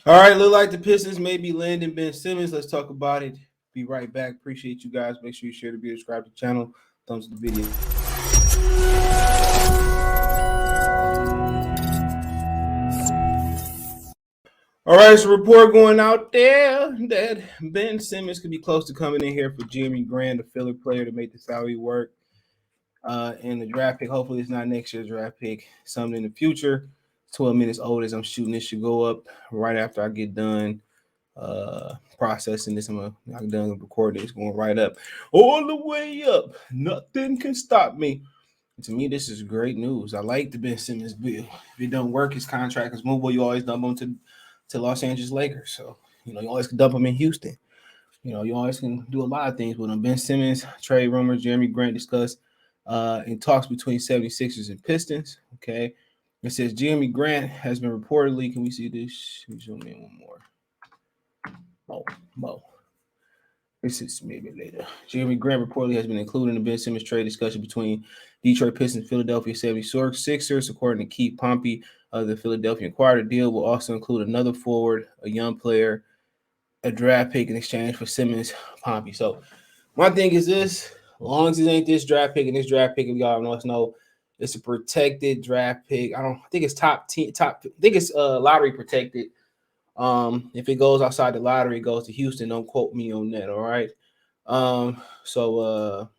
All right, look like the Pistons may be landing Ben Simmons. Let's talk about it. Be right back. Appreciate you guys. Make sure you share the video, subscribe to the channel, thumbs up the video. All right, so report going out there that Ben Simmons could be close to coming in here for Jerami Grant, a filler player to make the salary work. And the draft pick, hopefully it's not next year's draft pick, something in the future. 12 minutes old as I'm shooting this should go up right after I get done processing this. I'm done recording. It's going right up, all the way up. Nothing can stop me. And to me, this is great news. I like the Ben Simmons bill. If it don't work, his contract is movable. You always dump him to Los Angeles Lakers. So you always can dump him in Houston. You always can do a lot of things with him. Ben Simmons, trade rumors, Jerami Grant discussed in talks between 76ers and Pistons. Okay. It says Jerami Grant has been reportedly, can we see this? Let me zoom in one more. Mo. This is maybe later. Jerami Grant reportedly has been included in the Ben Simmons trade discussion between Detroit Pistons and Philadelphia 76ers. According to Keith Pompey, the Philadelphia Inquirer, deal will also include another forward, a young player, a draft pick in exchange for Simmons, Pompey. So my thing is this: as long as it ain't this draft pick and this draft pick, if y'all know, it's a protected draft pick. I think it's top 10, I think it's lottery protected. If it goes outside the lottery, it goes to Houston. Don't quote me on that. All right. So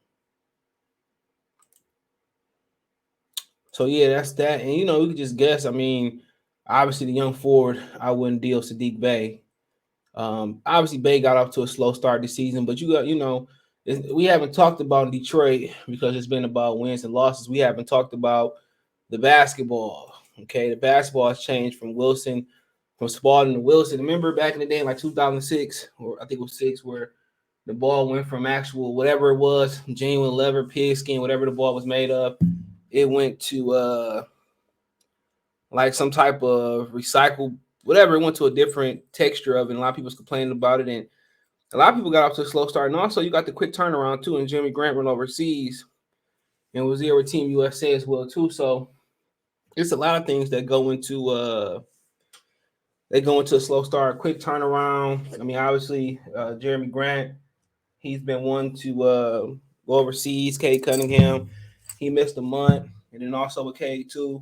yeah, that's that. And we could just guess. I mean, obviously the young forward, I wouldn't deal Sadiq Bey. Obviously Bey got off to a slow start this season, but we haven't talked about Detroit because it's been about wins and losses. We haven't talked about the basketball. Okay, the basketball has changed from Spalding to Wilson. Remember back in the day, like 2006, or I think it was 6, where the ball went from actual whatever it was, genuine leather, pigskin, whatever the ball was made of, it went to like some type of recycled, whatever. It went to a different texture of it. And a lot of people was complaining about it, and a lot of people got off to a slow start. And also, you got the quick turnaround too. And Jerami Grant went overseas and was there with Team USA as well too. So it's a lot of things that go into a slow start, quick turnaround. I mean, obviously, Jerami Grant, he's been one to go overseas. Cade Cunningham, he missed a month, and then also with Cade too.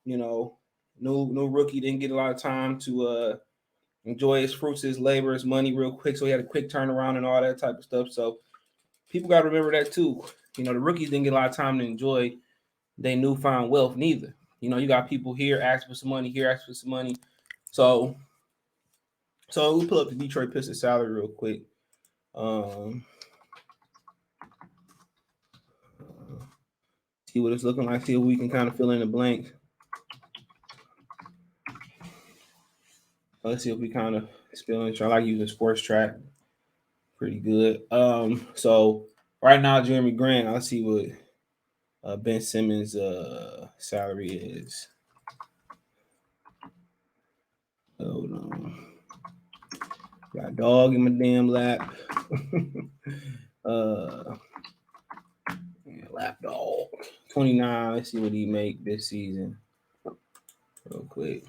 New rookie didn't get a lot of time to enjoy his fruits, his labor, his money real quick. So he had a quick turnaround and all that type of stuff. So people got to remember that too. The rookies didn't get a lot of time to enjoy their newfound wealth neither. You got people here asking for some money, here asking for some money. So we pull up the Detroit Pistons salary real quick. See what it's looking like. See if we can kind of fill in the blanks. Let's see if we kind of spill in. I like using Sports Track. Pretty good. So right now, Jerami Grant, I'll see what Ben Simmons' salary is. Hold on. Got a dog in my damn lap. Lap dog. 29. Let's see what he make this season. Real quick.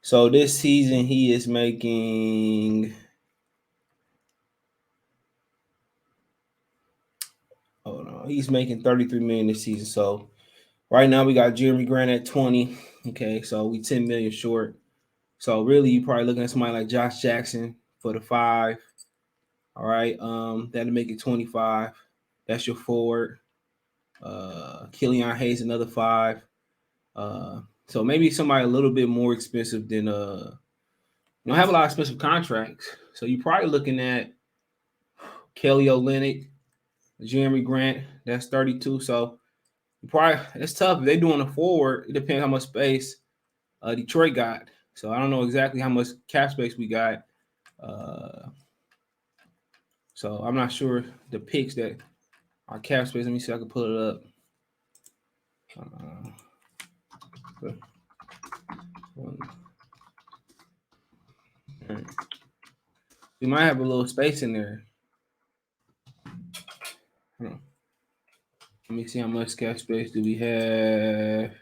So this season he is making. Hold on. He's making $33 million this season. So right now we got Jerami Grant at 20. Okay, so we 10 million short. So really, you're probably looking at somebody like Josh Jackson for the 5. All right, that'll make it 25. That's your forward. Killian Hayes, another 5. So maybe somebody a little bit more expensive than have a lot of expensive contracts. So you're probably looking at Kelly Olynyk, Jerami Grant. That's 32. So it's tough. If they're doing a forward, it depends how much space Detroit got. So I don't know exactly how much cap space we got. So I'm not sure the picks that are cap space. Let me see if I can pull it up. We might have a little space in there. Let me see how much cap space do we have.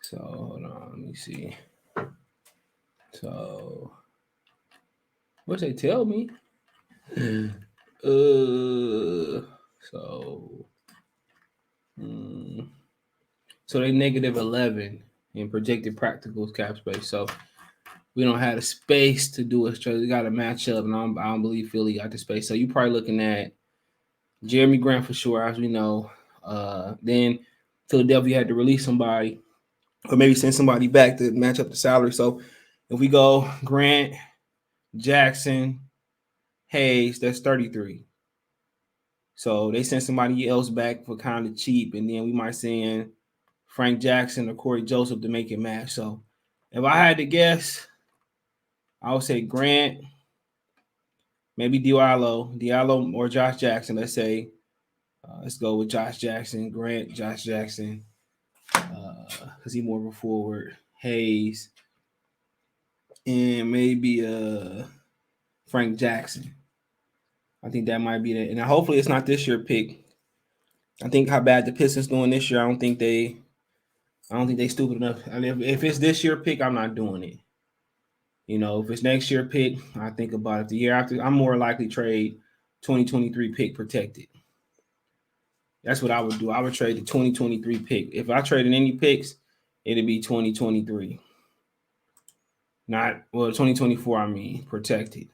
So hold on. Let me see. So, what they tell me? So, mm, so they -11 in projected practicals cap space. So we don't have the space to do a trade. We got to match up, and I don't believe Philly got the space. So you probably looking at Jerami Grant for sure, as we know. Then Philadelphia had to release somebody, or maybe send somebody back to match up the salary. So if we go Grant, Jackson, Hayes, that's 33. So they send somebody else back for kind of cheap, and then we might send Frank Jackson or Corey Joseph to make it match. So if I had to guess, I would say Grant, maybe Diallo or Josh Jackson. Let's say, let's go with Josh Jackson, Grant, Josh Jackson, because he's more of a forward. Hayes, and maybe Frank Jackson. I think that might be it. And hopefully it's not this year pick. I think how bad the Pistons doing this year. I don't think they stupid enough. I mean, if it's this year pick, I'm not doing it. You know, if it's next year pick, I think about it. The year after, I'm more likely trade 2023 pick protected. That's what I would do. I would trade the 2023 pick. If I traded any picks, it'd be 2023. Not, well, 2024, I mean, protected.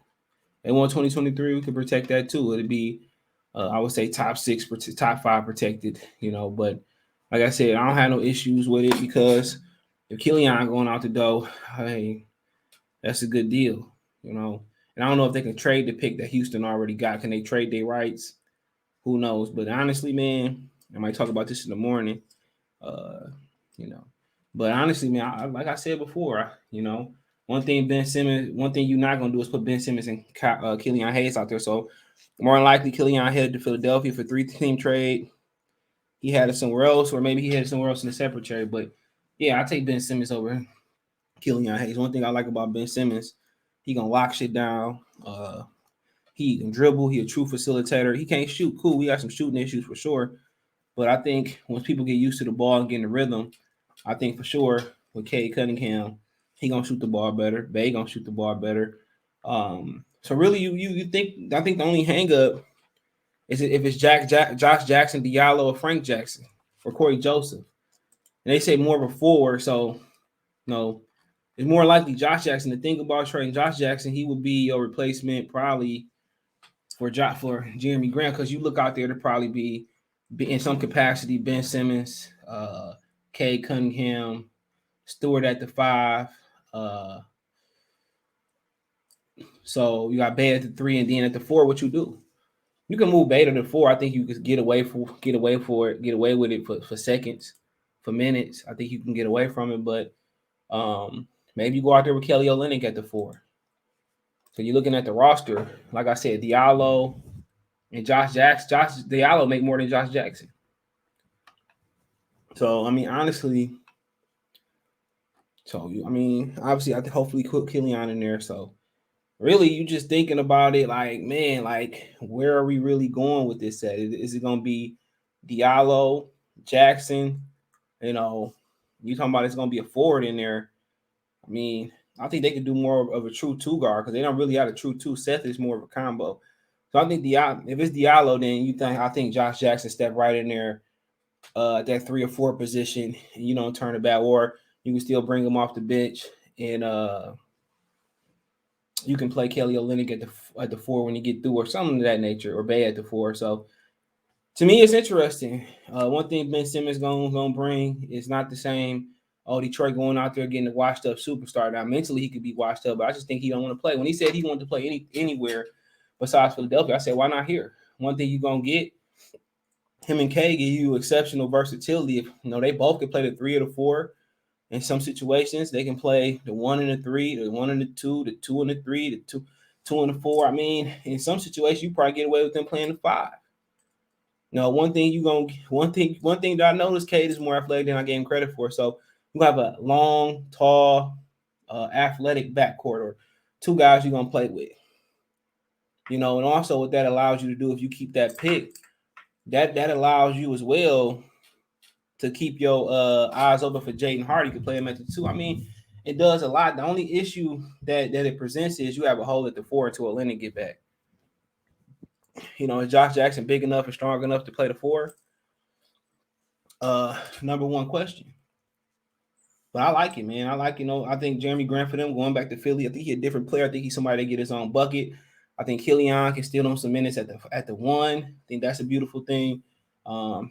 And 2023, we could protect that too. It'd be, I would say, top 6, top 5 protected, you know. But like I said, I don't have no issues with it because if Killian going out the door, hey, that's a good deal, you know. And I don't know if they can trade the pick that Houston already got. Can they trade their rights? Who knows? But honestly, man, I might talk about this in the morning, you know. But honestly, man, like I said before, you know, one thing you're not gonna do is put Ben Simmons and Killian Hayes out there. So more than likely, Killian headed to Philadelphia for 3-team trade. He had it somewhere else, or maybe he had it somewhere else in the separate trade. But yeah, I take Ben Simmons over Killian Hayes. One thing I like about Ben Simmons, he gonna lock shit down. He can dribble. He a true facilitator. He can't shoot. Cool. We got some shooting issues for sure. But I think once people get used to the ball and getting the rhythm, I think for sure with Cade Cunningham, he gonna shoot the ball better. Bay gonna shoot the ball better. So really, you think I think the only hang up is if it's Josh Jackson, Diallo, or Frank Jackson, or Corey Joseph, and they say more of a forward. So no, it's more likely Josh Jackson. To think about trading Josh Jackson, he would be your replacement probably for Jerami Grant, because you look out there to probably be in some capacity Ben Simmons, Cade Cunningham, Stewart at the 5. So you got Bay at the 3, and then at the 4, what you do? You can move Bay to the 4. I think you could get away with it for seconds, for minutes. I think you can get away from it, but maybe you go out there with Kelly Olynyk at the 4. So you're looking at the roster, like I said, Diallo and Josh Jackson. Diallo make more than Josh Jackson. So I mean, honestly, obviously, I think hopefully put Killian in there. So really, you just thinking about it, like, man, like, where are we really going with this set? Is it gonna be Diallo, Jackson? You know, you talking about it's gonna be a forward in there. I mean, I think they could do more of a true 2 guard because they don't really have a true 2. Seth is more of a combo. So I think if it's Diallo, then I think Josh Jackson step right in there at that 3 or 4 position, and you don't turn it back, or you can still bring him off the bench, and you can play Kelly Olynyk at the 4 when you get through, or something of that nature, or Bay at the 4. So to me, it's interesting. One thing Ben Simmons gonna bring is not the same. Oh, Detroit going out there getting a washed up superstar. Now mentally he could be washed up, but I just think he don't want to play. When he said he wanted to play anywhere besides Philadelphia, I said, why not here? One thing you're gonna get, him and K give you exceptional versatility. If they both can play the 3 or the 4. In some situations, they can play the 1 and the 3, the 1 and the 2, the 2 and the 3, the 2 and the 4. I mean, in some situations, you probably get away with them playing the 5. Now, one thing that I noticed, Cade is more athletic than I gave him credit for. So you have a long, tall, athletic backcourt, or 2 guys you're gonna play with. And also what that allows you to do, if you keep that pick, that allows you as well to keep your eyes open for Jaden Hardy to play him at the 2. I mean, it does a lot. The only issue that it presents is you have a hole at the 4 until Atlanta get back. Is Josh Jackson big enough and strong enough to play the 4? Number one question. But I like it, man. I like, I think Jerami Grant for them going back to Philly. I think he's a different player. I think he's somebody that get his own bucket. I think Killian can steal him some minutes at the 1. I think that's a beautiful thing.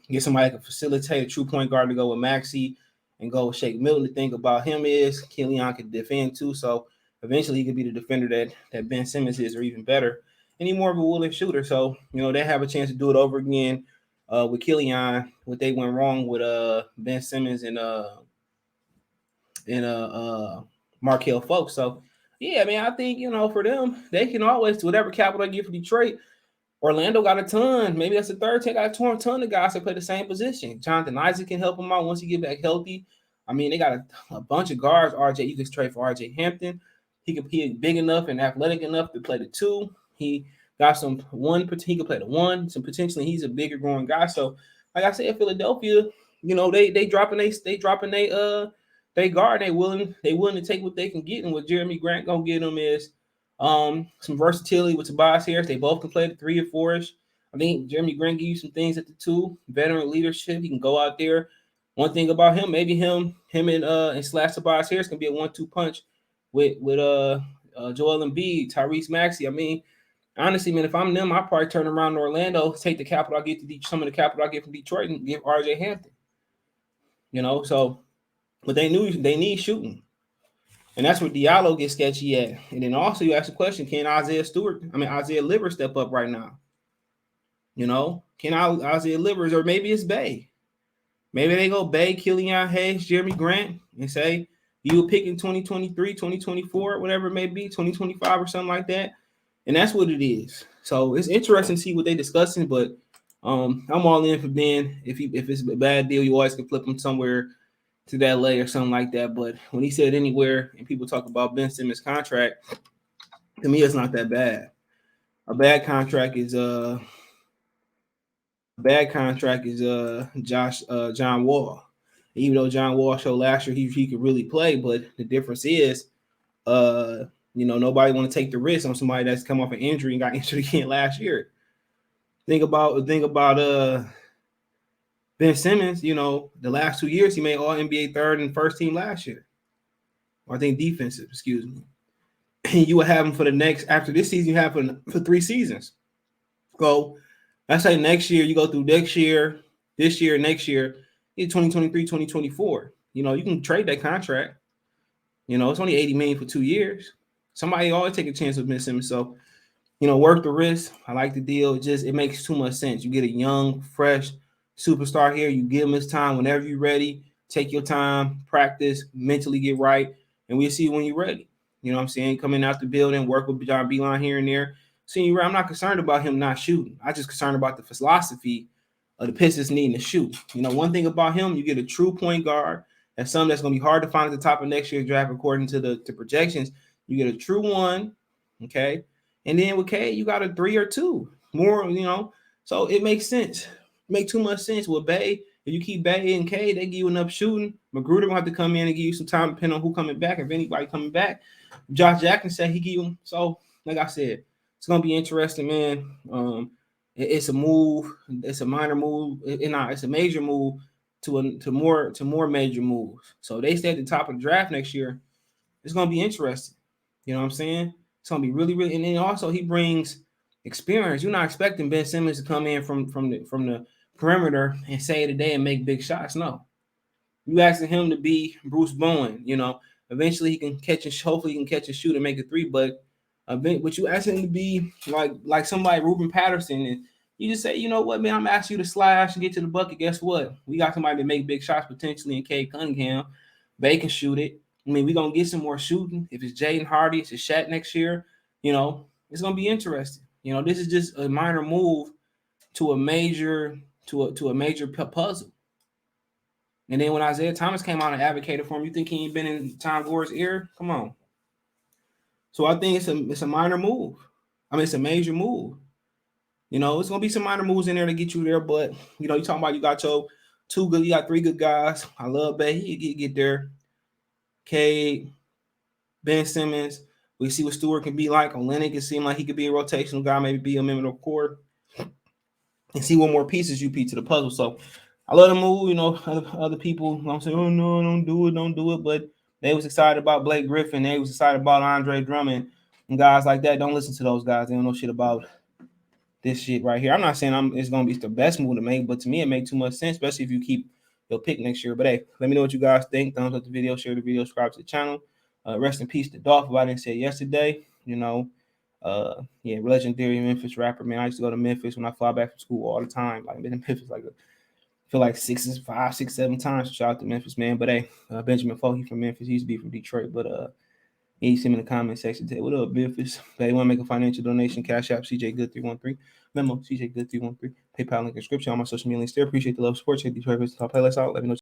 Get somebody that can facilitate a true point guard to go with Maxey and go with Shake Milton. The thing about him is Killian can defend too. So eventually he could be the defender that Ben Simmons is, or even better. And he's more of a willing shooter. So, they have a chance to do it over again with Killian. What they went wrong with Ben Simmons and Markelle Fultz. So, yeah, I mean, I think, for them, they can always, whatever capital they get for Detroit, Orlando got a ton. Maybe that's the third team. Got a ton of guys that play the same position. Jonathan Isaac can help them out once he get back healthy. I mean, they got a bunch of guards. RJ, you can trade for RJ Hampton. He is big enough and athletic enough to play the 2. He got some 1. He can play the 1. So potentially he's a bigger growing guy. So, like I said, Philadelphia, they dropping they guard. They willing to take what they can get, and what Jerami Grant gonna get them is some versatility with Tobias Harris. They both can play the 3 or 4ish. I think Jerami Grant give you some things at the 2. Veteran leadership. He can go out there. One thing about him, maybe him and slash Tobias Harris can be a 1-2 punch with Joel Embiid, Tyrese Maxey. I mean, honestly, man, if I'm them, I'd probably turn around to Orlando, take the capital I get some of the capital I get from Detroit, and give RJ Hampton. So. But they need shooting. And that's where Diallo gets sketchy at. And then also you ask the question, can Isaiah Livers step up right now? Can Isaiah Livers, or maybe it's Bay. Maybe they go Bay, Killian Hayes, Jerami Grant, and say, you were picking 2023, 2024, whatever it may be, 2025 or something like that. And that's what it is. So it's interesting to see what they're discussing, but I'm all in for Ben. If it's a bad deal, you always can flip him somewhere to that LA or something like that. But when he said anywhere and people talk about Ben Simmons' contract, to me it's not that bad. A bad contract is John Wall. Even though John Wall showed last year he could really play, but the difference is nobody want to take the risk on somebody that's come off an injury and got injured again last year. Think about Ben Simmons, the last 2 years, he made all NBA third and first team last year. Or I think defensive, excuse me. And you would have him after this season, you have him for 3 seasons. So let's say next year, you go through next year, this year, next year, 2023, 2024. You can trade that contract. It's only $80 million for 2 years. Somebody always take a chance with Ben Simmons. So, worth the risk. I like the deal. It makes too much sense. You get a young, fresh superstar here. You give him his time whenever you're ready. Take your time, practice, mentally get right, and we'll see when you're ready. You know what I'm saying? Coming out the building, work with John Beeline here and there. See, I'm not concerned about him not shooting. I'm just concerned about the philosophy of the Pistons needing to shoot. One thing about him, you get a true point guard. That's something that's going to be hard to find at the top of next year's draft according to the projections. You get a true 1, okay? And then with K, you got a 3 or 2 more, so it makes sense. Make too much sense with Bay. If you keep Bay and K, they give you enough shooting. Magruder will have to come in and give you some time, depending on who coming back. If anybody coming back, Josh Jackson said he give him. So, like I said, it's gonna be interesting, man. It's a move. It's a minor move. It's a major move to more major moves. So they stay at the top of the draft next year. It's gonna be interesting. You know what I'm saying? It's gonna be really, really. And then also he brings experience. You're not expecting Ben Simmons to come in from the perimeter and save the day and make big shots. No, you asking him to be Bruce Bowen. Eventually he can catch and hopefully he can catch and shoot and make a 3. But you asking him to be like somebody Ruben Patterson, and you just say, you know what, man, I'm asking you to slash and get to the bucket. Guess what? We got somebody to make big shots potentially in Cade Cunningham. They can shoot it. I mean, we're gonna get some more shooting. If it's Jaden Hardy, it's a Shat next year. It's gonna be interesting. This is just a minor move to a major puzzle. And then when Isaiah Thomas came out and advocated for him, you think he ain't been in Tom Gore's ear? Come on. So I think it's a minor move. I mean, it's a major move. It's gonna be some minor moves in there to get you there, but you talking about you got your two good. You got three good guys. I love Bay. He get there. Cade, Ben Simmons. We see what Stewart can be like. Olenek can seem like he could be a rotational guy, maybe be a member of the core, and see what more pieces you piece to the puzzle. So I love the move. You know, other people don't say, "Oh no, don't do it," but they was excited about Blake Griffin. They was excited about Andre Drummond and guys like that. Don't listen to those guys. They don't know shit about this shit right here. I'm not saying it's gonna be the best move to make, but to me it makes too much sense, especially if you keep your pick next year. But hey, let me know what you guys think. Thumbs up the video, share the video, subscribe to the channel. Rest in peace to Dolph. If I didn't say it yesterday, you know, yeah, legendary Memphis rapper, man. I used to go to Memphis when I fly back from school all the time. Like, I've been in Memphis like I feel like 5, 6, 7 times. Shout out to Memphis, man. But hey, Benjamin Folk, from Memphis. He used to be from Detroit, but you see him in the comment section. Tell what up, Memphis. They want to make a financial donation. Cash App CJ Good 313. Venmo CJ Good 313. PayPal link in description. All my social media links there. Appreciate the love, support. Check Detroit Pistons. I'll play. Let's out. Let me know.